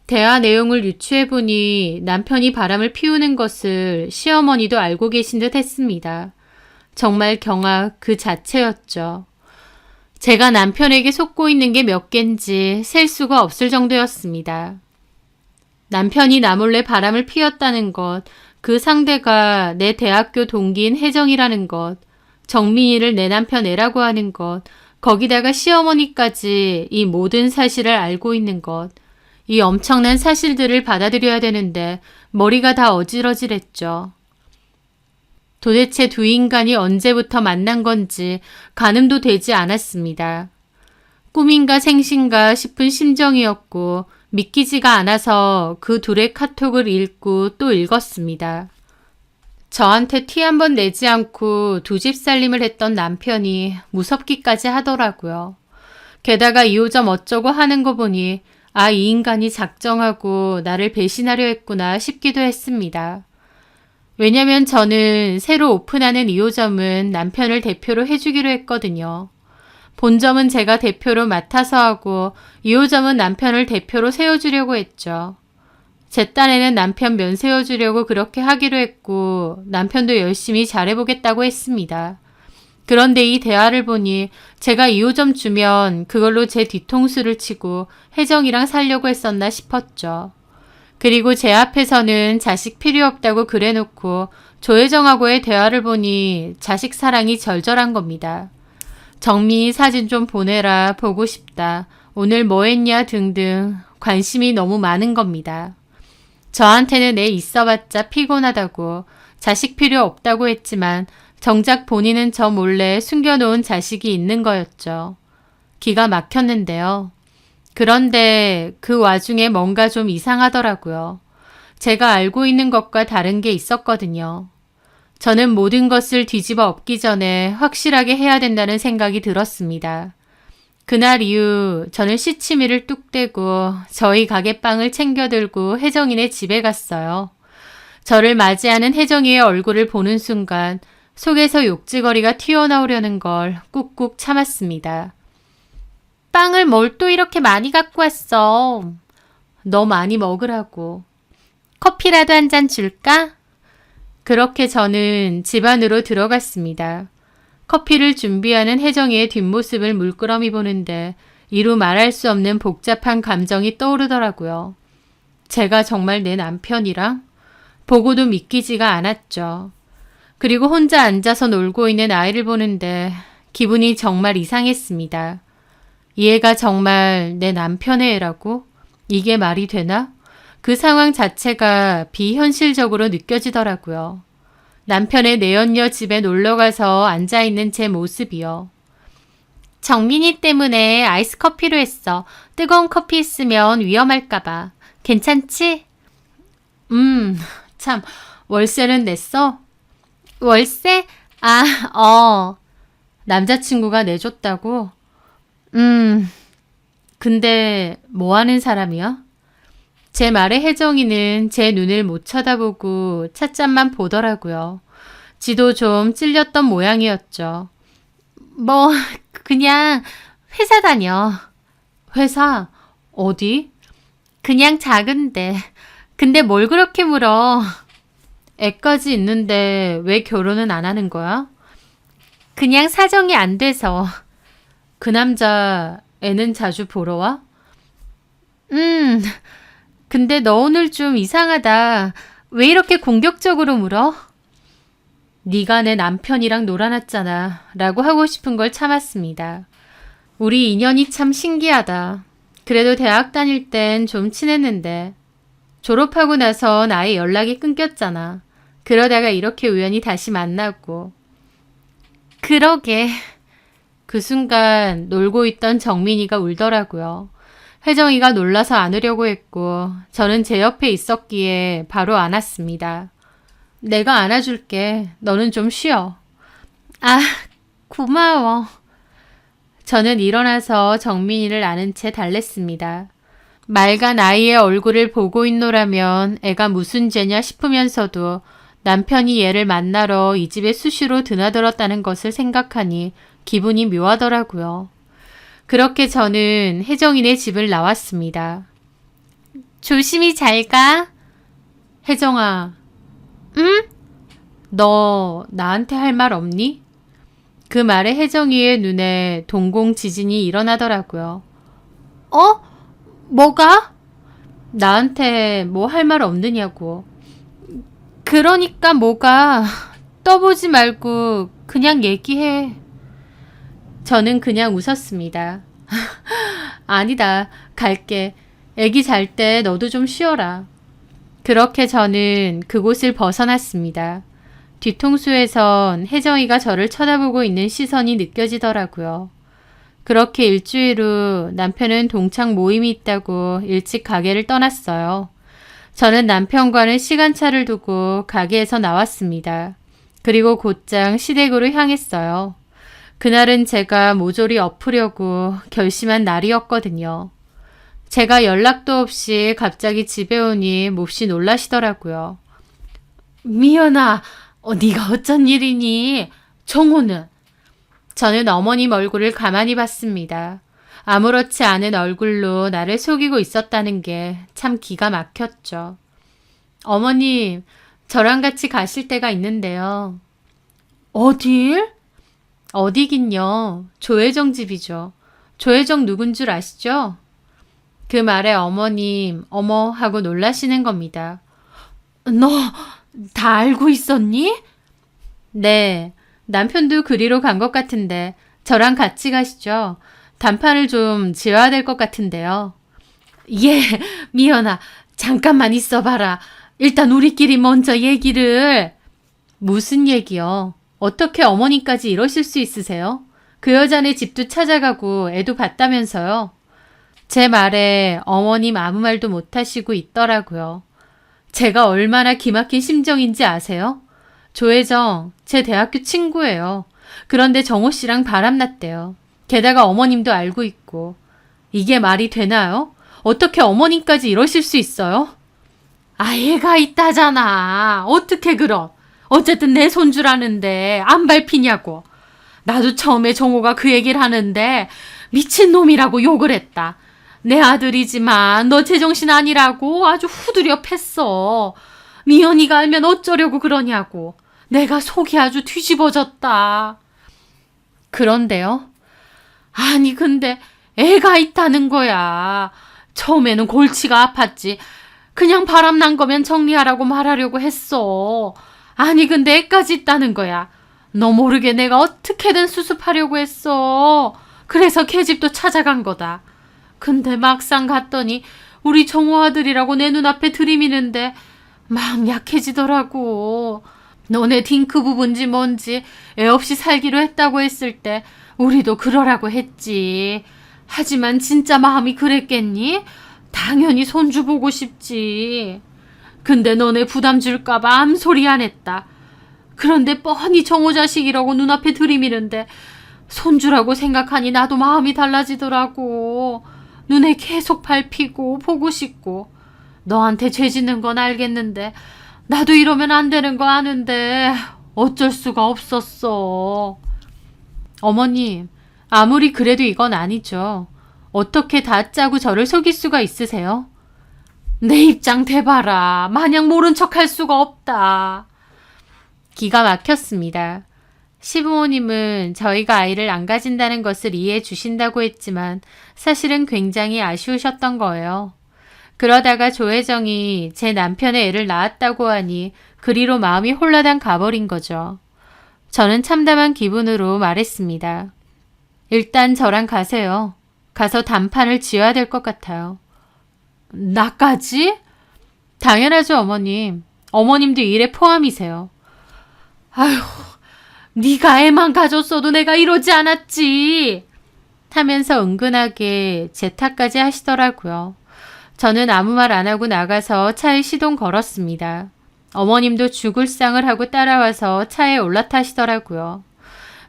대화 내용을 유추해보니 남편이 바람을 피우는 것을 시어머니도 알고 계신 듯 했습니다. 정말 경악 그 자체였죠. 제가 남편에게 속고 있는 게 몇 갠지 셀 수가 없을 정도였습니다. 남편이 나 몰래 바람을 피웠다는 것, 그 상대가 내 대학교 동기인 혜정이라는 것, 정민이를 내 남편 애라고 하는 것, 거기다가 시어머니까지 이 모든 사실을 알고 있는 것, 이 엄청난 사실들을 받아들여야 되는데 머리가 다 어질어질했죠. 도대체 두 인간이 언제부터 만난 건지 가늠도 되지 않았습니다. 꿈인가 생신가 싶은 심정이었고 믿기지가 않아서 그 둘의 카톡을 읽고 또 읽었습니다. 저한테 티 한 번 내지 않고 두 집 살림을 했던 남편이 무섭기까지 하더라고요. 게다가 2호점 어쩌고 하는 거 보니 이 인간이 작정하고 나를 배신하려 했구나 싶기도 했습니다. 왜냐면 저는 새로 오픈하는 2호점은 남편을 대표로 해주기로 했거든요. 본점은 제가 대표로 맡아서 하고 2호점은 남편을 대표로 세워주려고 했죠. 제 딴에는 남편 면 세워주려고 그렇게 하기로 했고 남편도 열심히 잘해보겠다고 했습니다. 그런데 이 대화를 보니 제가 2호점 주면 그걸로 제 뒤통수를 치고 혜정이랑 살려고 했었나 싶었죠. 그리고 제 앞에서는 자식 필요 없다고 그래놓고 조혜정하고의 대화를 보니 자식 사랑이 절절한 겁니다. 정민이 사진 좀 보내라, 보고 싶다, 오늘 뭐 했냐 등등 관심이 너무 많은 겁니다. 저한테는 애 있어봤자 피곤하다고, 자식 필요 없다고 했지만 정작 본인은 저 몰래 숨겨놓은 자식이 있는 거였죠. 기가 막혔는데요. 그런데 그 와중에 뭔가 좀 이상하더라고요. 제가 알고 있는 것과 다른 게 있었거든요. 저는 모든 것을 뒤집어 엎기 전에 확실하게 해야 된다는 생각이 들었습니다. 그날 이후 저는 시치미를 뚝 떼고 저희 가게 빵을 챙겨 들고 혜정이네 집에 갔어요. 저를 맞이하는 혜정이의 얼굴을 보는 순간 속에서 욕지거리가 튀어나오려는 걸 꾹꾹 참았습니다. 빵을 뭘 또 이렇게 많이 갖고 왔어? 너 많이 먹으라고. 커피라도 한 잔 줄까? 그렇게 저는 집 안으로 들어갔습니다. 커피를 준비하는 혜정이의 뒷모습을 물끄러미 보는데 이루 말할 수 없는 복잡한 감정이 떠오르더라고요. 제가 정말 내 남편이랑? 보고도 믿기지가 않았죠. 그리고 혼자 앉아서 놀고 있는 아이를 보는데 기분이 정말 이상했습니다. 이 애가 정말 내 남편의 애라고? 이게 말이 되나? 그 상황 자체가 비현실적으로 느껴지더라고요. 남편의 내연녀 집에 놀러가서 앉아있는 제 모습이요. 정민이 때문에 아이스 커피로 했어. 뜨거운 커피 있으면 위험할까봐. 괜찮지? 참, 월세는 냈어? 월세? 남자친구가 내줬다고? 근데 뭐 하는 사람이야? 제 말에 혜정이는 제 눈을 못 쳐다보고 찻잔만 보더라고요. 지도 좀 찔렸던 모양이었죠. 뭐 그냥 회사 다녀. 회사? 어디? 그냥 작은데. 근데 뭘 그렇게 물어? 애까지 있는데 왜 결혼은 안 하는 거야? 그냥 사정이 안 돼서. 그 남자 애는 자주 보러 와? 근데 너 오늘 좀 이상하다. 왜 이렇게 공격적으로 물어? 네가 내 남편이랑 놀아놨잖아 라고 하고 싶은 걸 참았습니다. 우리 인연이 참 신기하다. 그래도 대학 다닐 땐 좀 친했는데 졸업하고 나선 아예 연락이 끊겼잖아. 그러다가 이렇게 우연히 다시 만났고. 그러게. 그 순간 놀고 있던 정민이가 울더라고요. 혜정이가 놀라서 안으려고 했고 저는 제 옆에 있었기에 바로 안았습니다. 내가 안아줄게. 너는 좀 쉬어. 아, 고마워. 저는 일어나서 정민이를 안은 채 달랬습니다. 맑은 아이의 얼굴을 보고 있노라면 애가 무슨 죄냐 싶으면서도 남편이 얘를 만나러 이 집에 수시로 드나들었다는 것을 생각하니 기분이 묘하더라고요. 그렇게 저는 혜정이네 집을 나왔습니다. 조심히 잘 가. 혜정아, 응? 너 나한테 할 말 없니? 그 말에 혜정이의 눈에 동공 지진이 일어나더라고요. 뭐가? 나한테 뭐 할 말 없느냐고. 그러니까 뭐가. 떠보지 말고 그냥 얘기해. 저는 그냥 웃었습니다. 아니다. 갈게. 애기 잘 때 너도 좀 쉬어라. 그렇게 저는 그곳을 벗어났습니다. 뒤통수에선 혜정이가 저를 쳐다보고 있는 시선이 느껴지더라고요. 그렇게 일주일 후 남편은 동창 모임이 있다고 일찍 가게를 떠났어요. 저는 남편과는 시간차를 두고 가게에서 나왔습니다. 그리고 곧장 시댁으로 향했어요. 그날은 제가 모조리 엎으려고 결심한 날이었거든요. 제가 연락도 없이 갑자기 집에 오니 몹시 놀라시더라고요. 미연아, 네가 어쩐 일이니? 정호는? 저는 어머님 얼굴을 가만히 봤습니다. 아무렇지 않은 얼굴로 나를 속이고 있었다는 게 참 기가 막혔죠. 어머님, 저랑 같이 가실 때가 있는데요. 어딜? 어디긴요. 조혜정 집이죠. 조혜정 누군 줄 아시죠? 그 말에 어머님, 어머 하고 놀라시는 겁니다. 다 알고 있었니? 네, 남편도 그리로 간 것 같은데 저랑 같이 가시죠. 단판을 좀 지어야 될 것 같은데요. 예, 미연아, 잠깐만 있어봐라. 일단 우리끼리 먼저 얘기를. 무슨 얘기요? 어떻게 어머니까지 이러실 수 있으세요? 그 여자네 집도 찾아가고 애도 봤다면서요. 제 말에 어머님 아무 말도 못하시고 있더라고요. 제가 얼마나 기막힌 심정인지 아세요? 조혜정, 제 대학교 친구예요. 그런데 정호 씨랑 바람났대요. 게다가 어머님도 알고 있고. 이게 말이 되나요? 어떻게 어머님까지 이러실 수 있어요? 아예가 있다잖아. 어떻게 그럼? 어쨌든 내 손주라는데 안 밟히냐고. 나도 처음에 정호가 그 얘기를 하는데 미친놈이라고 욕을 했다. 내 아들이지만 너 제정신 아니라고 아주 후두려 팼어. 미연이가 알면 어쩌려고 그러냐고. 내가 속이 아주 뒤집어졌다. 그런데요? 아니 근데 애가 있다는 거야. 처음에는 골치가 아팠지. 그냥 바람난 거면 정리하라고 말하려고 했어. 아니 근데 애까지 있다는 거야. 너 모르게 내가 어떻게든 수습하려고 했어. 그래서 걔집도 찾아간 거다. 근데 막상 갔더니 우리 정호 아들이라고 내 눈앞에 들이미는데 마음 약해지더라고. 너네 딩크 부분지 뭔지 애 없이 살기로 했다고 했을 때 우리도 그러라고 했지. 하지만 진짜 마음이 그랬겠니? 당연히 손주 보고 싶지. 근데 너네 부담 줄까봐 암소리 안 했다. 그런데 뻔히 정호 자식이라고 눈앞에 들이미는데 손주라고 생각하니 나도 마음이 달라지더라고. 눈에 계속 밟히고 보고 싶고. 너한테 죄 짓는 건 알겠는데 나도 이러면 안 되는 거 아는데 어쩔 수가 없었어. 어머님, 아무리 그래도 이건 아니죠. 어떻게 다 짜고 저를 속일 수가 있으세요? 내 입장 대봐라. 마냥 모른 척 할 수가 없다. 기가 막혔습니다. 시부모님은 저희가 아이를 안 가진다는 것을 이해해 주신다고 했지만 사실은 굉장히 아쉬우셨던 거예요. 그러다가 조혜정이 제 남편의 애를 낳았다고 하니 그리로 마음이 홀라당 가버린 거죠. 저는 참담한 기분으로 말했습니다. 일단 저랑 가세요. 가서 단판을 지어야 될 것 같아요. 나까지? 당연하죠, 어머님. 어머님도 이 일에 포함이세요. 아휴, 네가 애만 가졌어도 내가 이러지 않았지. 하면서 은근하게 제 탓까지 하시더라고요. 저는 아무 말 안 하고 나가서 차에 시동 걸었습니다. 어머님도 죽을 상을 하고 따라와서 차에 올라타시더라고요.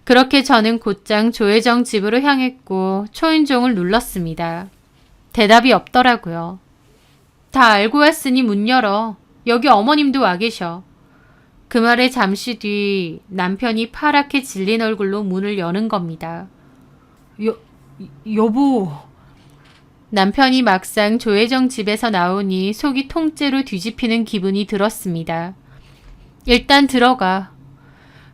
그렇게 저는 곧장 조혜정 집으로 향했고 초인종을 눌렀습니다. 대답이 없더라고요. 다 알고 왔으니 문 열어. 여기 어머님도 와 계셔. 그 말에 잠시 뒤 남편이 파랗게 질린 얼굴로 문을 여는 겁니다. 여보. 남편이 막상 조혜정 집에서 나오니 속이 통째로 뒤집히는 기분이 들었습니다. 일단 들어가.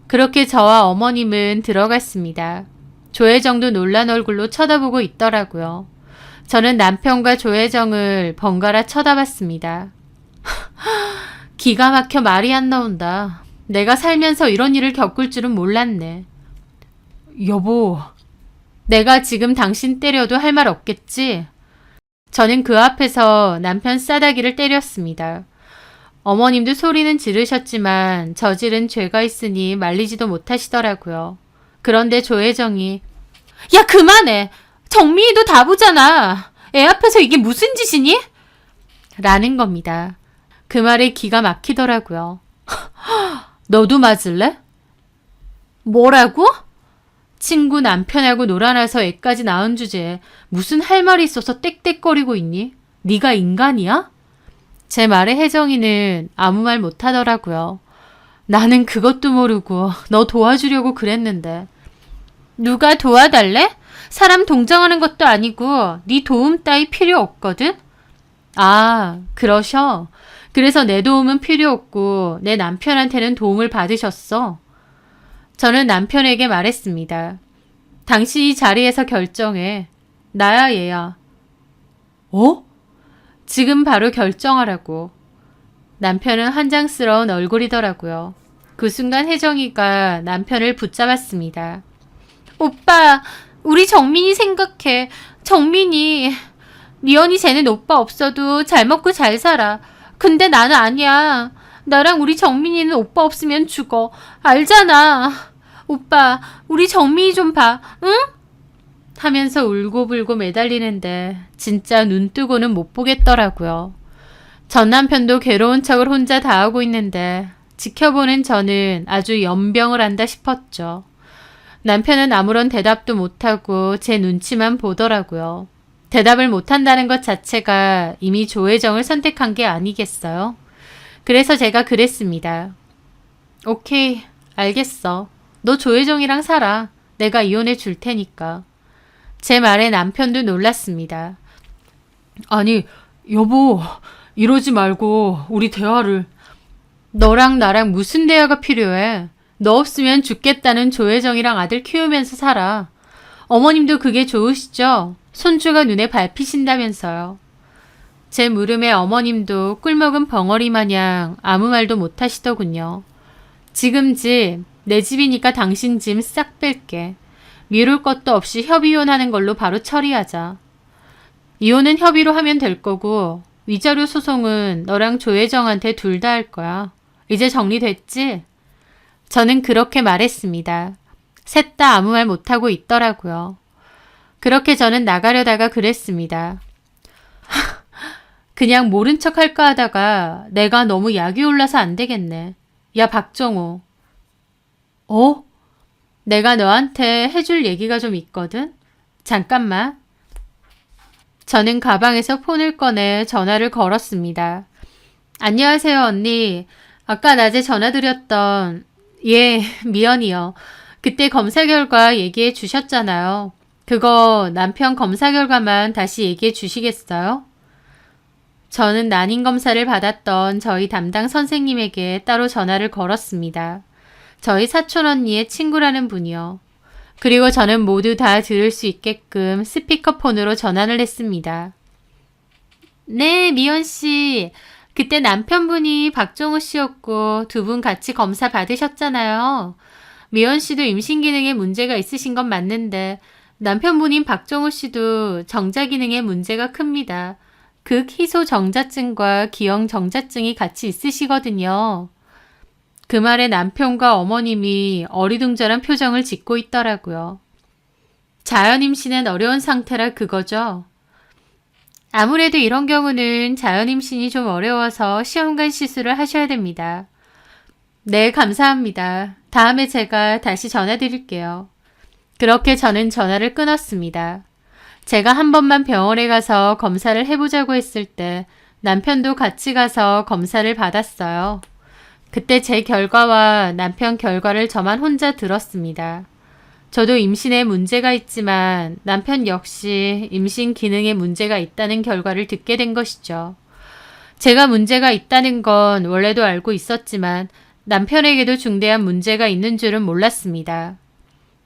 그렇게 저와 어머님은 들어갔습니다. 조혜정도 놀란 얼굴로 쳐다보고 있더라고요. 저는 남편과 조혜정을 번갈아 쳐다봤습니다. 기가 막혀 말이 안 나온다. 내가 살면서 이런 일을 겪을 줄은 몰랐네. 여보. 내가 지금 당신 때려도 할 말 없겠지? 저는 그 앞에서 남편 싸다기를 때렸습니다. 어머님도 소리는 지르셨지만 저지른 죄가 있으니 말리지도 못하시더라고요. 그런데 조혜정이 야 그만해. 정민이도 다 보잖아. 애 앞에서 이게 무슨 짓이니? 라는 겁니다. 그 말에 기가 막히더라고요. 너도 맞을래? 뭐라고? 친구 남편하고 놀아나서 애까지 낳은 주제에 무슨 할 말이 있어서 떽떽거리고 있니? 네가 인간이야? 제 말에 혜정이는 아무 말 못하더라고요. 나는 그것도 모르고 너 도와주려고 그랬는데. 누가 도와달래? 사람 동정하는 것도 아니고 네 도움 따위 필요 없거든? 아, 그러셔. 그래서 내 도움은 필요 없고 내 남편한테는 도움을 받으셨어. 저는 남편에게 말했습니다. 당신이 자리에서 결정해. 나야 얘야. 어? 지금 바로 결정하라고. 남편은 한장스러운 얼굴이더라고요. 그 순간 혜정이가 남편을 붙잡았습니다. 오빠, 우리 정민이 생각해. 정민이, 미연이 쟤는 오빠 없어도 잘 먹고 잘 살아. 근데 나는 아니야. 나랑 우리 정민이는 오빠 없으면 죽어. 알잖아. 오빠, 우리 정민이 좀 봐. 응? 하면서 울고불고 매달리는데 진짜 눈 뜨고는 못 보겠더라고요. 전 남편도 괴로운 척을 혼자 다 하고 있는데 지켜보는 저는 아주 연병을 한다 싶었죠. 남편은 아무런 대답도 못하고 제 눈치만 보더라고요. 대답을 못한다는 것 자체가 이미 조혜정을 선택한 게 아니겠어요? 그래서 제가 그랬습니다. 오케이, 알겠어. 너 조혜정이랑 살아. 내가 이혼해 줄 테니까. 제 말에 남편도 놀랐습니다. 아니, 여보, 이러지 말고 우리 대화를. 너랑 나랑 무슨 대화가 필요해? 너 없으면 죽겠다는 조혜정이랑 아들 키우면서 살아. 어머님도 그게 좋으시죠? 손주가 눈에 밟히신다면서요. 제 물음에 어머님도 꿀먹은 벙어리 마냥 아무 말도 못 하시더군요. 지금 집, 내 집이니까 당신 짐 싹 뺄게. 미룰 것도 없이 협의혼하는 걸로 바로 처리하자. 이혼은 협의로 하면 될 거고 위자료 소송은 너랑 조혜정한테 둘 다 할 거야. 이제 정리됐지? 저는 그렇게 말했습니다. 셋 다 아무 말 못하고 있더라고요. 그렇게 저는 나가려다가 그랬습니다. 그냥 모른 척 할까 하다가 내가 너무 약이 올라서 안 되겠네. 야, 박정호. 어? 내가 너한테 해줄 얘기가 좀 있거든? 잠깐만. 저는 가방에서 폰을 꺼내 전화를 걸었습니다. 안녕하세요, 언니. 아까 낮에 전화드렸던 미연이요. 그때 검사 결과 얘기해 주셨잖아요. 그거 남편 검사 결과만 다시 얘기해 주시겠어요? 저는 난임 검사를 받았던 저희 담당 선생님에게 따로 전화를 걸었습니다. 저희 사촌 언니의 친구라는 분이요. 그리고 저는 모두 다 들을 수 있게끔 스피커폰으로 전화를 했습니다. 네, 미연 씨. 그때 남편분이 박정우 씨였고 두 분 같이 검사 받으셨잖아요. 미연 씨도 임신 기능에 문제가 있으신 건 맞는데 남편분인 박정우 씨도 정자 기능에 문제가 큽니다. 극희소 정자증과 기형 정자증이 같이 있으시거든요. 그 말에 남편과 어머님이 어리둥절한 표정을 짓고 있더라고요. 자연 임신은 어려운 상태라 그거죠. 아무래도 이런 경우는 자연 임신이 좀 어려워서 시험관 시술을 하셔야 됩니다. 네, 감사합니다. 다음에 제가 다시 전화드릴게요. 그렇게 저는 전화를 끊었습니다. 제가 한 번만 병원에 가서 검사를 해보자고 했을 때 남편도 같이 가서 검사를 받았어요. 그때 제 결과와 남편 결과를 저만 혼자 들었습니다. 저도 임신에 문제가 있지만 남편 역시 임신 기능에 문제가 있다는 결과를 듣게 된 것이죠. 제가 문제가 있다는 건 원래도 알고 있었지만 남편에게도 중대한 문제가 있는 줄은 몰랐습니다.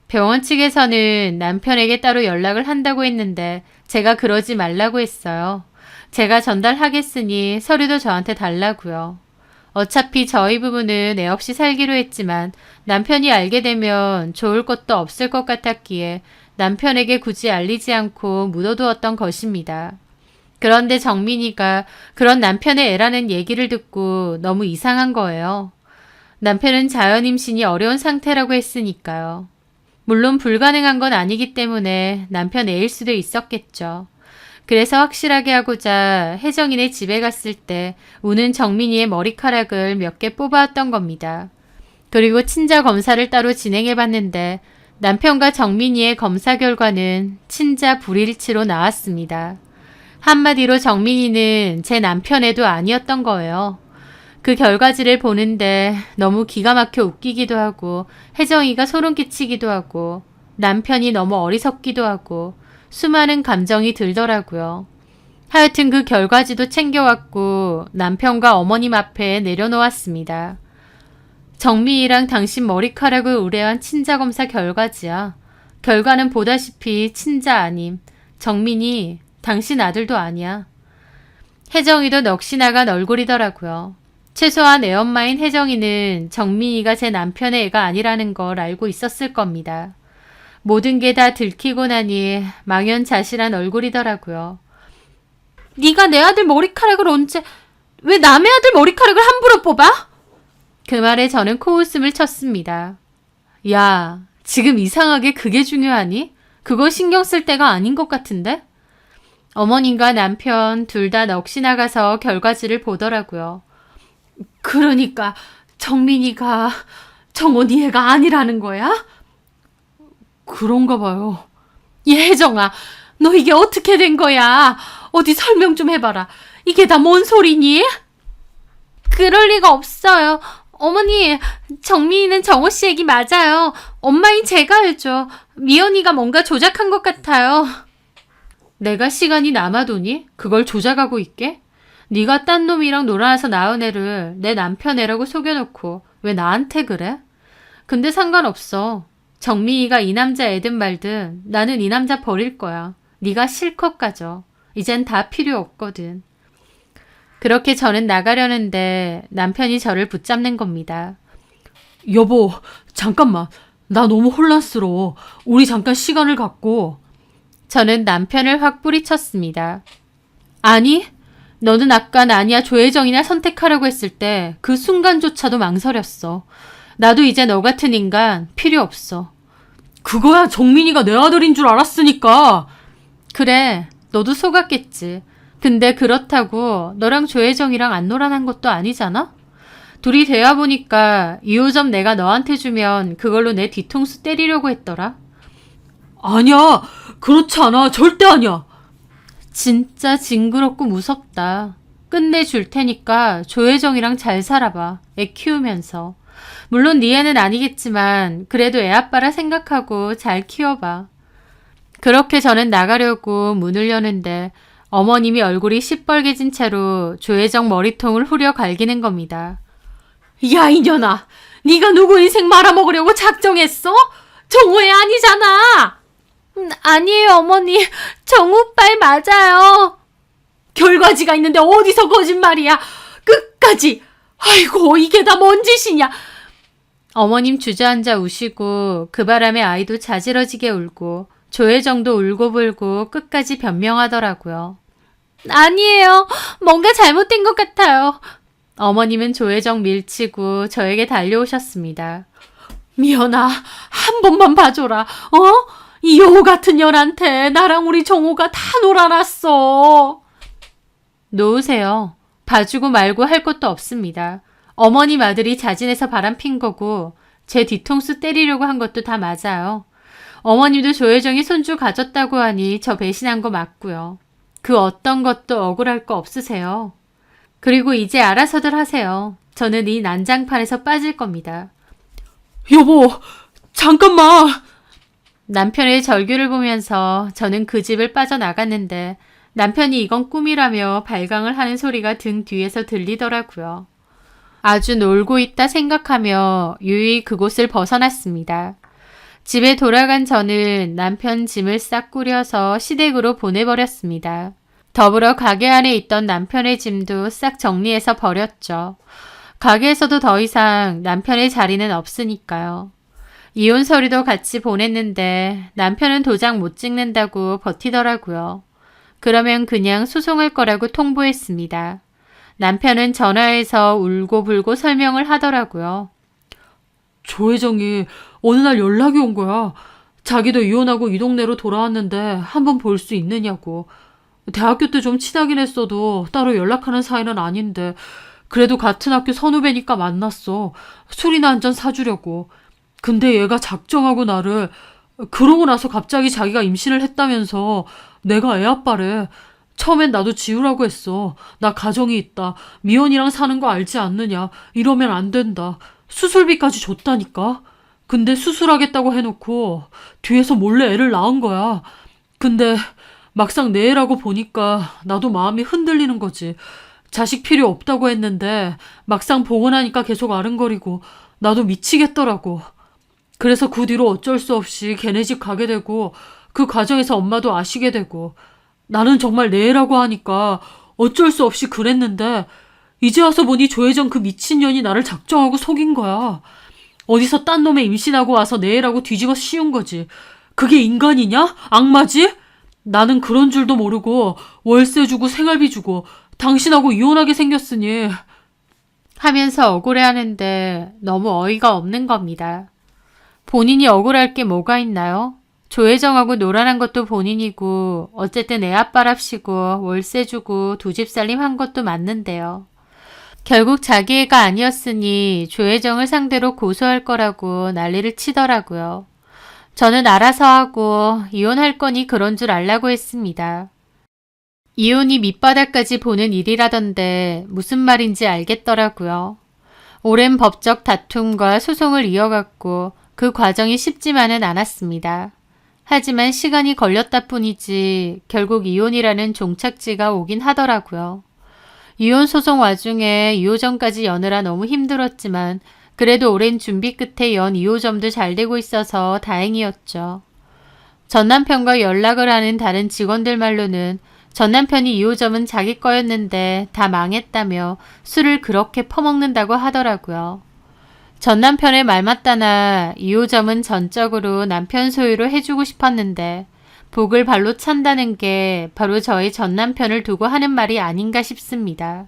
병원 측에서는 남편에게 따로 연락을 한다고 했는데 제가 그러지 말라고 했어요. 제가 전달하겠으니 서류도 저한테 달라고요. 어차피 저희 부부는 애 없이 살기로 했지만 남편이 알게 되면 좋을 것도 없을 것 같았기에 남편에게 굳이 알리지 않고 묻어두었던 것입니다. 그런데 정민이가 그런 남편의 애라는 얘기를 듣고 너무 이상한 거예요. 남편은 자연 임신이 어려운 상태라고 했으니까요. 물론 불가능한 건 아니기 때문에 남편 애일 수도 있었겠죠. 그래서 확실하게 하고자 혜정이네 집에 갔을 때 우는 정민이의 머리카락을 몇 개 뽑아왔던 겁니다. 그리고 친자 검사를 따로 진행해 봤는데 남편과 정민이의 검사 결과는 친자 불일치로 나왔습니다. 한마디로 정민이는 제 남편 애도 아니었던 거예요. 그 결과지를 보는데 너무 기가 막혀 웃기기도 하고 혜정이가 소름 끼치기도 하고 남편이 너무 어리석기도 하고 수많은 감정이 들더라고요. 하여튼 그 결과지도 챙겨왔고 남편과 어머님 앞에 내려놓았습니다. 정민이랑 당신 머리카락을 의뢰한 친자검사 결과지야. 결과는 보다시피 친자 아님. 정민이 당신 아들도 아니야. 혜정이도 넋이 나간 얼굴이더라고요. 최소한 애엄마인 혜정이는 정민이가 제 남편의 애가 아니라는 걸 알고 있었을 겁니다. 모든 게 다 들키고 나니 망연자실한 얼굴이더라고요. 네가 내 아들 머리카락을 왜 남의 아들 머리카락을 함부로 뽑아? 그 말에 저는 코웃음을 쳤습니다. 야, 지금 이상하게 그게 중요하니? 그거 신경 쓸 때가 아닌 것 같은데? 어머님과 남편 둘 다 넋이 나가서 결과지를 보더라고요. 그러니까 정민이가 정호 네 애가 아니라는 거야? 그런가 봐요. 혜정아, 너 이게 어떻게 된 거야? 어디 설명 좀 해봐라. 이게 다 뭔 소리니? 그럴 리가 없어요. 어머니, 정민이는 정호 씨 얘기 맞아요. 엄마인 제가 알죠. 미연이가 뭔가 조작한 것 같아요. 내가 시간이 남아도니? 그걸 조작하고 있게? 네가 딴 놈이랑 놀아서 낳은 애를 내 남편 애라고 속여놓고 왜 나한테 그래? 근데 상관없어. 정민이가 이 남자 애든 말든 나는 이 남자 버릴 거야. 네가 실컷 가져. 이젠 다 필요 없거든. 그렇게 저는 나가려는데 남편이 저를 붙잡는 겁니다. 여보, 잠깐만. 나 너무 혼란스러워. 우리 잠깐 시간을 갖고. 저는 남편을 확 뿌리쳤습니다. 아니, 너는 아까 아니야 조혜정이나 선택하라고 했을 때 그 순간조차도 망설였어. 나도 이제 너 같은 인간 필요 없어. 그거야 정민이가 내 아들인 줄 알았으니까. 그래, 너도 속았겠지. 근데 그렇다고 너랑 조혜정이랑 안 놀아난 것도 아니잖아? 둘이 대화보니까 2호점 내가 너한테 주면 그걸로 내 뒤통수 때리려고 했더라. 아니야, 그렇지 않아. 절대 아니야. 진짜 징그럽고 무섭다. 끝내줄 테니까 조혜정이랑 잘 살아봐. 애 키우면서. 물론 네 애는 아니겠지만 그래도 애 아빠라 생각하고 잘 키워봐. 그렇게 저는 나가려고 문을 여는데 어머님이 얼굴이 시뻘개진 채로 조혜정 머리통을 후려 갈기는 겁니다. 야 이년아, 네가 누구 인생 말아먹으려고 작정했어? 정호 애 아니잖아. 아니에요 어머니, 정호 오빠 애 맞아요. 결과지가 있는데 어디서 거짓말이야. 끝까지. 아이고 이게 다 뭔 짓이냐. 어머님 주저앉아 우시고 그 바람에 아이도 자지러지게 울고 조혜정도 울고불고 끝까지 변명하더라고요. 아니에요. 뭔가 잘못된 것 같아요. 어머님은 조혜정 밀치고 저에게 달려오셨습니다. 미연아, 한 번만 봐줘라. 이 여우 같은 년한테 나랑 우리 정호가 다 놀아놨어. 놓으세요. 봐주고 말고 할 것도 없습니다. 어머님 아들이 자진해서 바람핀 거고 제 뒤통수 때리려고 한 것도 다 맞아요. 어머님도 조혜정이 손주 가졌다고 하니 저 배신한 거 맞고요. 그 어떤 것도 억울할 거 없으세요. 그리고 이제 알아서들 하세요. 저는 이 난장판에서 빠질 겁니다. 여보, 잠깐만. 남편의 절규를 보면서 저는 그 집을 빠져나갔는데 남편이 이건 꿈이라며 발광을 하는 소리가 등 뒤에서 들리더라고요. 아주 놀고 있다 생각하며 유유히 그곳을 벗어났습니다. 집에 돌아간 저는 남편 짐을 싹 꾸려서 시댁으로 보내버렸습니다. 더불어 가게 안에 있던 남편의 짐도 싹 정리해서 버렸죠. 가게에서도 더 이상 남편의 자리는 없으니까요. 이혼 서류도 같이 보냈는데 남편은 도장 못 찍는다고 버티더라고요. 그러면 그냥 소송할 거라고 통보했습니다. 남편은 전화해서 울고불고 설명을 하더라고요. 조혜정이 어느 날 연락이 온 거야. 자기도 이혼하고 이 동네로 돌아왔는데 한번 볼 수 있느냐고. 대학교 때 좀 친하긴 했어도 따로 연락하는 사이는 아닌데 그래도 같은 학교 선후배니까 만났어. 술이나 한 잔 사주려고. 근데 얘가 작정하고 나를, 그러고 나서 갑자기 자기가 임신을 했다면서 내가 애 아빠래. 처음엔 나도 지우라고 했어. 나 가정이 있다. 미연이랑 사는 거 알지 않느냐. 이러면 안 된다. 수술비까지 줬다니까. 근데 수술하겠다고 해놓고 뒤에서 몰래 애를 낳은 거야. 근데 막상 내 애라고 보니까 나도 마음이 흔들리는 거지. 자식 필요 없다고 했는데 막상 보고 나니까 계속 아른거리고 나도 미치겠더라고. 그래서 그 뒤로 어쩔 수 없이 걔네 집 가게 되고 그 과정에서 엄마도 아시게 되고 나는 정말 내 애라고 하니까 어쩔 수 없이 그랬는데 이제 와서 보니 조혜정 그 미친년이 나를 작정하고 속인 거야. 어디서 딴 놈에 임신하고 와서 내 애라고 뒤집어 씌운 거지. 그게 인간이냐? 악마지? 나는 그런 줄도 모르고 월세 주고 생활비 주고 당신하고 이혼하게 생겼으니. 하면서 억울해하는데 너무 어이가 없는 겁니다. 본인이 억울할 게 뭐가 있나요? 조혜정하고 노란한 것도 본인이고 어쨌든 애 아빠랍시고 월세 주고 두 집 살림 한 것도 맞는데요. 결국 자기 애가 아니었으니 조혜정을 상대로 고소할 거라고 난리를 치더라고요. 저는 알아서 하고 이혼할 거니 그런 줄 알라고 했습니다. 이혼이 밑바닥까지 보는 일이라던데 무슨 말인지 알겠더라고요. 오랜 법적 다툼과 소송을 이어갔고 그 과정이 쉽지만은 않았습니다. 하지만 시간이 걸렸다 뿐이지 결국 이혼이라는 종착지가 오긴 하더라고요. 이혼 소송 와중에 2호점까지 여느라 너무 힘들었지만 그래도 오랜 준비 끝에 연 2호점도 잘 되고 있어서 다행이었죠. 전 남편과 연락을 하는 다른 직원들 말로는 전 남편이 2호점은 자기 거였는데 다 망했다며 술을 그렇게 퍼먹는다고 하더라고요. 전 남편의 말 맞다나 2호점은 전적으로 남편 소유로 해주고 싶었는데 복을 발로 찬다는 게 바로 저의 전 남편을 두고 하는 말이 아닌가 싶습니다.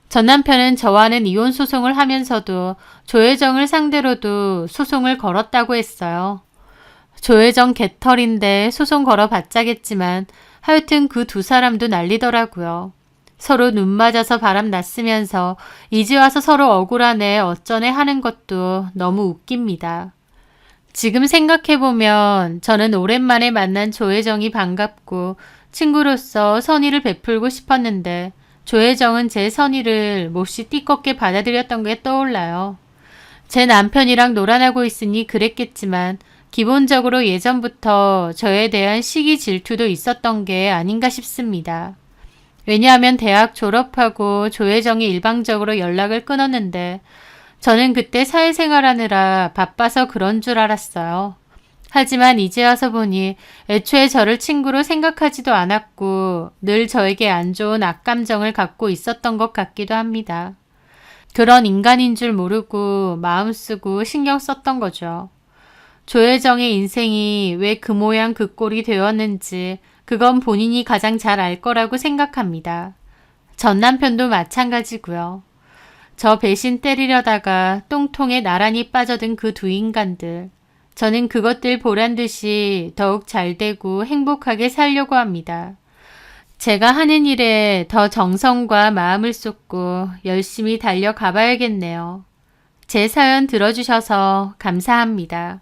전 남편은 저와는 이혼 소송을 하면서도 조혜정을 상대로도 소송을 걸었다고 했어요. 조혜정 개털인데 소송 걸어봤자겠지만 하여튼 그 두 사람도 난리더라고요. 서로 눈 맞아서 바람 났으면서 이제 와서 서로 억울하네 어쩌네 하는 것도 너무 웃깁니다. 지금 생각해보면 저는 오랜만에 만난 조혜정이 반갑고 친구로서 선의를 베풀고 싶었는데 조혜정은 제 선의를 몹시 띠껍게 받아들였던 게 떠올라요. 제 남편이랑 놀아나고 있으니 그랬겠지만 기본적으로 예전부터 저에 대한 시기 질투도 있었던 게 아닌가 싶습니다. 왜냐하면 대학 졸업하고 조혜정이 일방적으로 연락을 끊었는데 저는 그때 사회생활하느라 바빠서 그런 줄 알았어요. 하지만 이제 와서 보니 애초에 저를 친구로 생각하지도 않았고 늘 저에게 안 좋은 악감정을 갖고 있었던 것 같기도 합니다. 그런 인간인 줄 모르고 마음 쓰고 신경 썼던 거죠. 조혜정의 인생이 왜 그 모양 그 꼴이 되었는지 그건 본인이 가장 잘 알 거라고 생각합니다. 전 남편도 마찬가지고요. 저 배신 때리려다가 똥통에 나란히 빠져든 그 두 인간들. 저는 그것들 보란듯이 더욱 잘되고 행복하게 살려고 합니다. 제가 하는 일에 더 정성과 마음을 쏟고 열심히 달려가 봐야겠네요. 제 사연 들어주셔서 감사합니다.